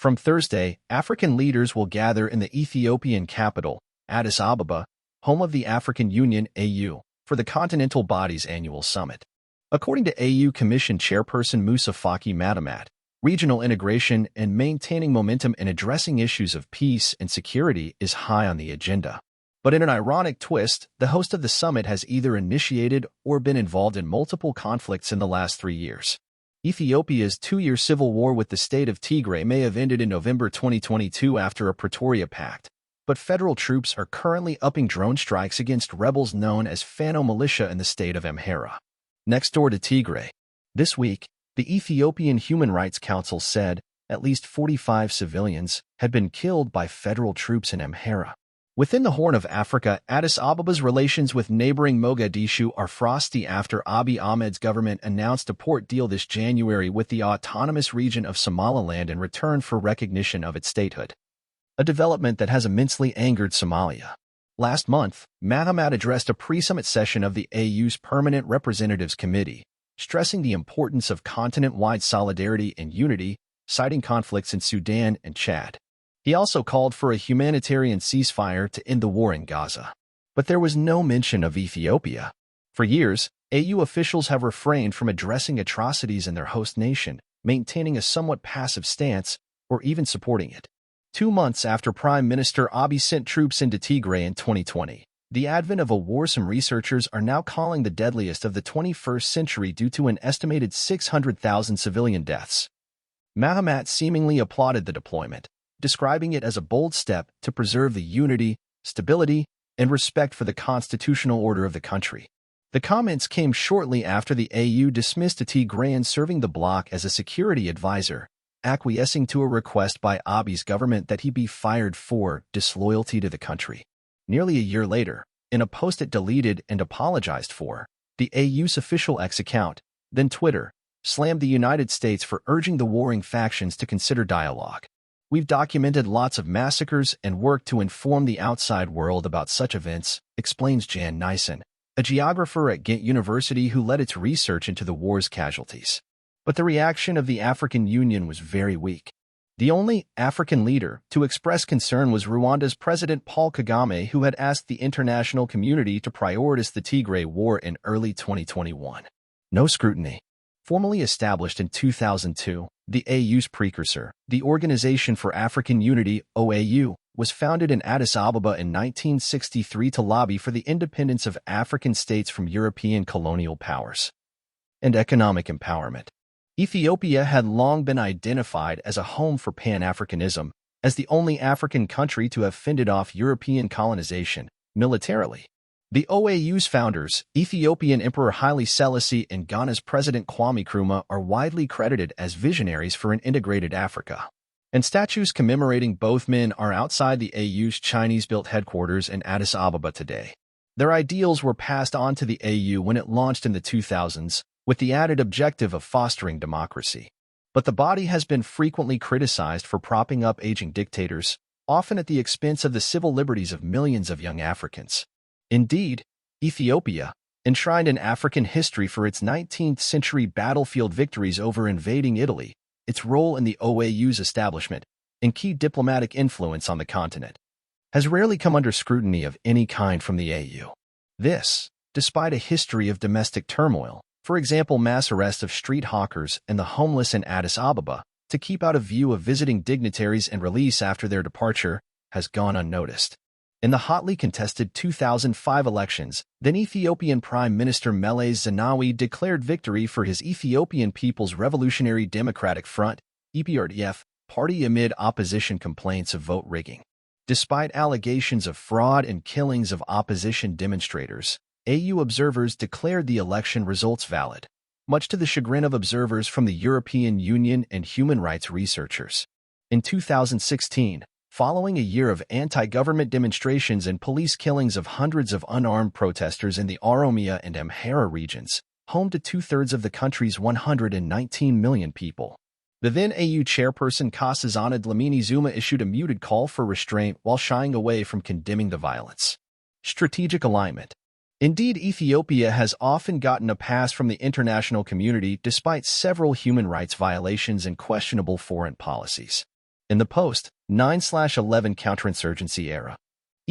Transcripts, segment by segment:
From Thursday, African leaders will gather in the Ethiopian capital, Addis Ababa, home of the African Union (AU), for the continental body's annual summit. According to AU Commission Chairperson Moussa Faki Mahamat, regional integration and maintaining momentum in addressing issues of peace and security is high on the agenda. But in an ironic twist, the host of the summit has either initiated or been involved in multiple conflicts in the last 3 years. Ethiopia's 2-year civil war with the state of Tigray may have ended in November 2022 after a Pretoria Pact, but federal troops are currently upping drone strikes against rebels known as Fano militia in the state of Amhara, next door to Tigray. This week, the Ethiopian Human Rights Council said at least 45 civilians had been killed by federal troops in Amhara. Within the Horn of Africa, Addis Ababa's relations with neighboring Mogadishu are frosty after Abiy Ahmed's government announced a port deal this January with the autonomous region of Somaliland in return for recognition of its statehood, a development that has immensely angered Somalia. Last month, Mahamat addressed a pre-summit session of the AU's Permanent Representatives Committee, stressing the importance of continent-wide solidarity and unity, citing conflicts in Sudan and Chad. He also called for a humanitarian ceasefire to end the war in Gaza. But there was no mention of Ethiopia. For years, AU officials have refrained from addressing atrocities in their host nation, maintaining a somewhat passive stance, or even supporting it. 2 months after Prime Minister Abiy sent troops into Tigray in 2020, the advent of a war some researchers are now calling the deadliest of the 21st century due to an estimated 600,000 civilian deaths. Mahamat seemingly applauded the deployment, describing it as a bold step to preserve the unity, stability, and respect for the constitutional order of the country. The comments came shortly after the AU dismissed a Tigrayan serving the bloc as a security advisor, acquiescing to a request by Abiy's government that he be fired for disloyalty to the country. Nearly a year later, in a post it deleted and apologized for, the AU's official X account, then Twitter, slammed the United States for urging the warring factions to consider dialogue. "We've documented lots of massacres and worked to inform the outside world about such events," explains Jan Nyssen, a geographer at Ghent University who led its research into the war's casualties. But the reaction of the African Union was very weak. The only African leader to express concern was Rwanda's President Paul Kagame, who had asked the international community to prioritize the Tigray war in early 2021. No scrutiny. Formally established in 2002, the AU's precursor, the Organization for African Unity (OAU), was founded in Addis Ababa in 1963 to lobby for the independence of African states from European colonial powers and economic empowerment. Ethiopia had long been identified as a home for Pan-Africanism, as the only African country to have fended off European colonization militarily. The OAU's founders, Ethiopian Emperor Haile Selassie and Ghana's President Kwame Nkrumah, are widely credited as visionaries for an integrated Africa. And statues commemorating both men are outside the AU's Chinese-built headquarters in Addis Ababa today. Their ideals were passed on to the AU when it launched in the 2000s, with the added objective of fostering democracy. But the body has been frequently criticized for propping up aging dictators, often at the expense of the civil liberties of millions of young Africans. Indeed, Ethiopia, enshrined in African history for its 19th-century battlefield victories over invading Italy, its role in the OAU's establishment, and key diplomatic influence on the continent, has rarely come under scrutiny of any kind from the AU. This, despite a history of domestic turmoil, for example mass arrests of street hawkers and the homeless in Addis Ababa, to keep out of view of visiting dignitaries and release after their departure, has gone unnoticed. In the hotly contested 2005 elections, then Ethiopian Prime Minister Meles Zenawi declared victory for his Ethiopian People's Revolutionary Democratic Front (EPRDF) party amid opposition complaints of vote rigging. Despite allegations of fraud and killings of opposition demonstrators, AU observers declared the election results valid, much to the chagrin of observers from the European Union and human rights researchers. In 2016, following a year of anti-government demonstrations and police killings of hundreds of unarmed protesters in the Oromia and Amhara regions, home to 2/3 of the country's 119 million people, the then AU chairperson Nkosazana Dlamini Zuma issued a muted call for restraint while shying away from condemning the violence. Strategic alignment. Indeed, Ethiopia has often gotten a pass from the international community despite several human rights violations and questionable foreign policies. In the post-9/11 counterinsurgency era,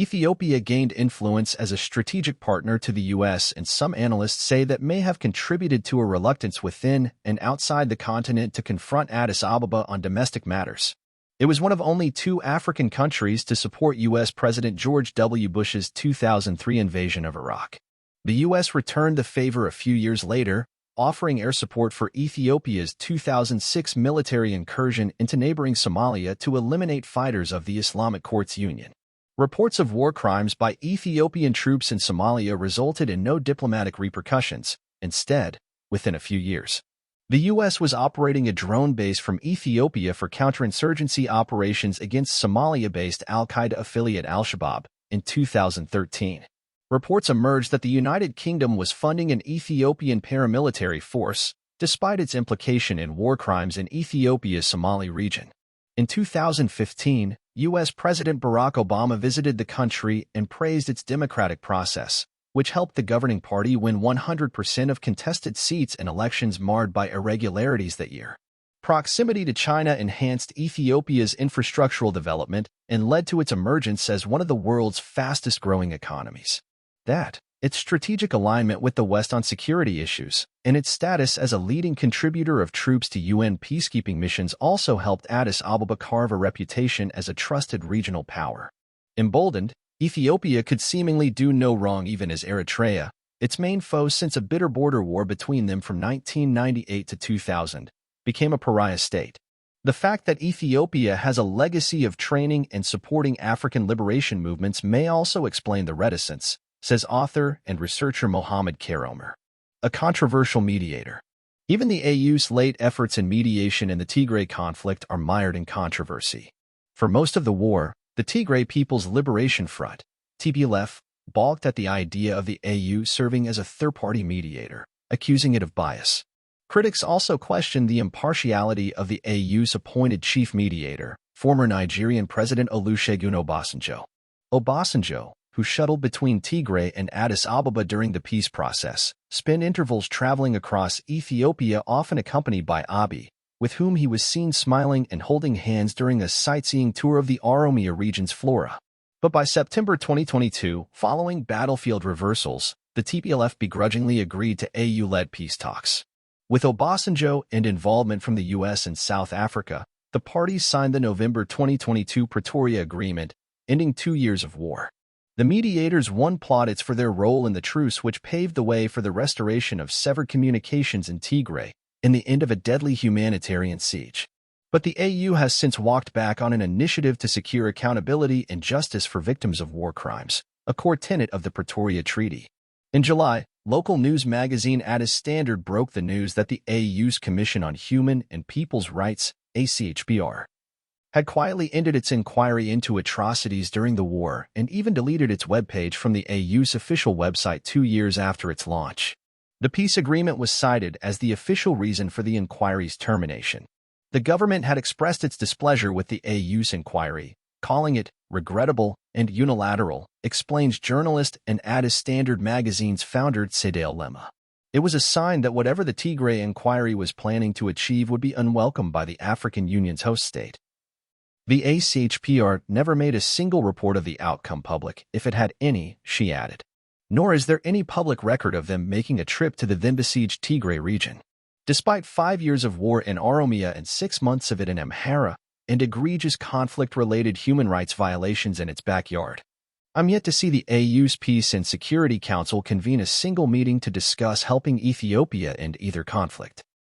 Ethiopia gained influence as a strategic partner to the U.S., and some analysts say that may have contributed to a reluctance within and outside the continent to confront Addis Ababa on domestic matters. It was one of only 2 African countries to support U.S. President George W. Bush's 2003 invasion of Iraq. The U.S. returned the favor a few years later, offering air support for Ethiopia's 2006 military incursion into neighboring Somalia to eliminate fighters of the Islamic Courts Union. Reports of war crimes by Ethiopian troops in Somalia resulted in no diplomatic repercussions. Instead, within a few years, the U.S. was operating a drone base from Ethiopia for counterinsurgency operations against Somalia-based al-Qaeda affiliate al-Shabaab in 2013. Reports emerged that the United Kingdom was funding an Ethiopian paramilitary force, despite its implication in war crimes in Ethiopia's Somali region. In 2015, U.S. President Barack Obama visited the country and praised its democratic process, which helped the governing party win 100% of contested seats in elections marred by irregularities that year. Proximity to China enhanced Ethiopia's infrastructural development and led to its emergence as one of the world's fastest-growing economies. Its strategic alignment with the West on security issues, and its status as a leading contributor of troops to UN peacekeeping missions also helped Addis Ababa carve a reputation as a trusted regional power. Emboldened, Ethiopia could seemingly do no wrong even as Eritrea, its main foe since a bitter border war between them from 1998 to 2000, became a pariah state. The fact that Ethiopia has a legacy of training and supporting African liberation movements may also explain the reticence, says author and researcher Mahamat Karomer, a controversial mediator. Even the AU's late efforts in mediation in the Tigray conflict are mired in controversy. For most of the war, the Tigray People's Liberation Front, TPLF, balked at the idea of the AU serving as a third-party mediator, accusing it of bias. Critics also questioned the impartiality of the AU's appointed chief mediator, former Nigerian President Olusegun Obasanjo. Obasanjo, who shuttled between Tigray and Addis Ababa during the peace process, spent intervals traveling across Ethiopia, often accompanied by Abiy, with whom he was seen smiling and holding hands during a sightseeing tour of the Oromia region's flora. But by September 2022, following battlefield reversals, the TPLF begrudgingly agreed to AU-led peace talks. With Obasanjo and involvement from the U.S. and South Africa, the parties signed the November 2022 Pretoria Agreement, ending 2 years of war. The mediators won plaudits for their role in the truce, which paved the way for the restoration of severed communications in Tigray and the end of a deadly humanitarian siege. But the AU has since walked back on an initiative to secure accountability and justice for victims of war crimes, a core tenet of the Pretoria Treaty. In July, local news magazine Addis Standard broke the news that the AU's Commission on Human and People's Rights, ACHPR, had quietly ended its inquiry into atrocities during the war and even deleted its webpage from the AU's official website 2 years after its launch. The peace agreement was cited as the official reason for the inquiry's termination. The government had expressed its displeasure with the AU's inquiry, calling it regrettable and unilateral, explains journalist and Addis Standard magazine's founder Tsedale Lema. It was a sign that whatever the Tigray inquiry was planning to achieve would be unwelcome by the African Union's host state. The ACHPR never made a single report of the outcome public, if it had any, she added. Nor is there any public record of them making a trip to the then-besieged Tigray region. Despite 5 years of war in Oromia and 6 months of it in Amhara, and egregious conflict-related human rights violations in its backyard, I'm yet to see the AU's Peace and Security Council convene a single meeting to discuss helping Ethiopia end either conflict.